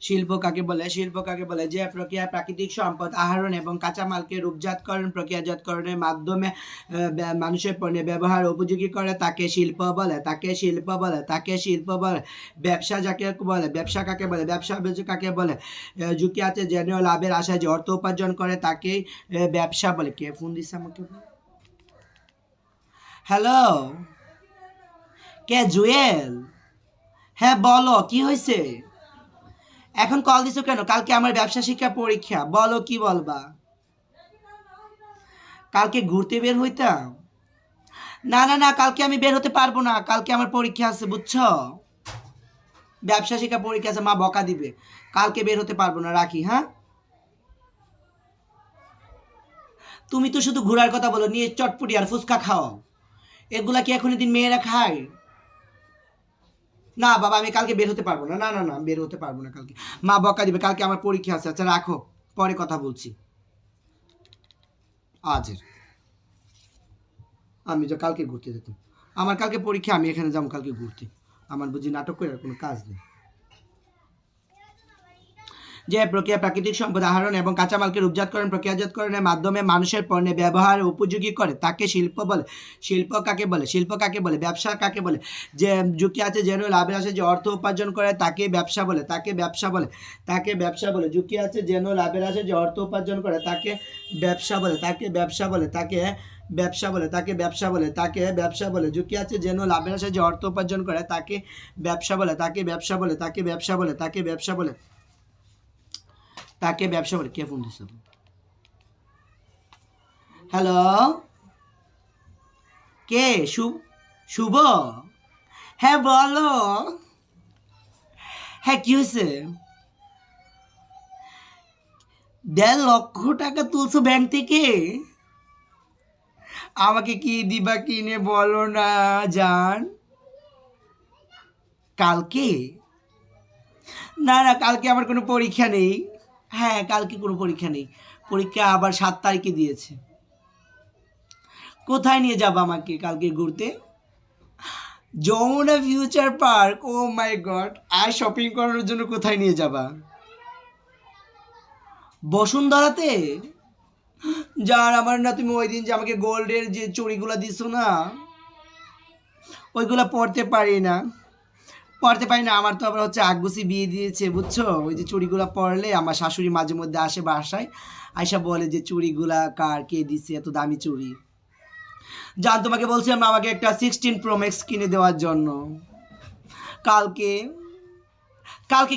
শিল্প কাকে বলে? শিল্প কাকে বলে? যে প্রক্রিয়া প্রাকৃতিক সম্পদ আহরণ এবং কাঁচামালকে রূপজাতকরণ প্রক্রিয়াজাতকরণের মাধ্যমে মানুষের পণ্যে ব্যবহার উপযোগী করে তাকে শিল্প বলে। তাকে শিল্প বলে। তাকে শিল্প বলে। ব্যবসা যাকে বলে? ব্যবসা কাকে বলে? ব্যবসা কাকে বলে? ঝুঁকি আছে জেনেও লাভের আশায় যে অর্থ উপার্জন করে তাকেই ব্যবসা বলে। কে ফোন দিচ্ছে আমাকে? হ্যালো, কে? জুয়েল? হ্যাঁ বলো, কি হয়েছে? এখন কল দিছো কেন? কালকে আমার ব্যবসা শিক্ষা পরীক্ষা, বলো কি বলবা? কালকে ঘুরতে বের হইতাম? না না না, কালকে আমি বের হতে পারবো না, কালকে আমার পরীক্ষা আছে, বুঝছো? ব্যবসা শিক্ষা পরীক্ষা আছে, মা বকা দিবে। কালকে বের হতে পারবো না, রাখি। হ্যাঁ, তুমি তো শুধু ঘোরার কথা বলো, নিয়ে চটপটি আর ফুচকা খাও। এগুলা কি এখন দিন মেয়েরা খায়? না বাবা, আমি কালকে বের হতে পারবো না। না না না, বের হতে পারবো না কালকে, মা বকা দিবে। কালকে আমার পরীক্ষা আছে। আচ্ছা রাখো, পরে কথা বলছি। আজের, আমি তো কালকে ঘুরতে যেতাম। আমার কালকে পরীক্ষা, আমি এখানে যাবো কালকে ঘুরতে। আমার বুঝি নাটক করে আর কোনো কাজ নেই। যে প্রক্রিয়া প্রাকৃতিক সম্পদ আহরণ এবং কাঁচামালকে রূপজাতকরণ প্রক্রিয়াজাতকরণের মাধ্যমে মানুষের পণ্যে ব্যবহার উপযোগী করে তাকে শিল্প বলে। শিল্প কাকে বলে? শিল্প কাকে বলে? ব্যবসা কাকে বলে? যে ঝুঁকি আছে যেন লাভের আশায় যে অর্থ উপার্জন করে তাকে ব্যবসা বলে। তাকে ব্যবসা বলে। তাকে ব্যবসা বলে। ঝুঁকি আছে যেন লাভের আশায় যে অর্থ উপার্জন করে তাকে ব্যবসা বলে। তাকে ব্যবসা বলে। তাকে ব্যবসা বলে। তাকে ব্যবসা বলে। তাকে ব্যবসা বলে। ঝুঁকি আছে যেন লাভের আশায় যে অর্থ উপার্জন করে তাকে ব্যবসা বলে। তাকে ব্যবসা বলে। তাকে ব্যবসা বলে। তাকে ব্যবসা বলে। তাকে ব্যবসা বলে। কে ফোন দিচ্ছে? হ্যালো, কে? শুভ? হ্যাঁ বলো। হ্যাঁ কি হয়েছে? 1.5 লক্ষ টাকা তুলছো ব্যাংক থেকে? আমাকে কি দিবা কিনে বলো না জান? কালকে? না না, কালকে আমার কোনো পরীক্ষা নেই। হ্যাঁ, কালকে কোনো পরীক্ষা নেই। পরীক্ষা আবার 7 তারিখে দিয়েছে। কোথায় নিয়ে যাবো আমাকে কালকে ঘুরতে? Jamuna future park? Oh my god! আর শপিং করানোর জন্য কোথায় নিয়ে যাবা? বসুন্ধরাতে? যার আমার না, তুমি ওই দিন যে আমাকে গোল্ডের যে চুড়িগুলো দিছো না, ওইগুলা পরতে পারি না। পরতে পারি না, আমার তো আবার হচ্ছে আগুসি বিয়ে দিয়েছে, বুঝছো? ওই যে চুড়িগুলা পরলে আমার শাশুড়ি মাঝে মধ্যে আসে বাসায়, আয়সা বলে যে চুড়িগুলা কার, কে দিছে এত দামি চুড়ি। জান, তোমাকে বলছিলাম না আমাকে একটা 16 Pro Max কিনে দেওয়ার জন্য? কালকে, কালকে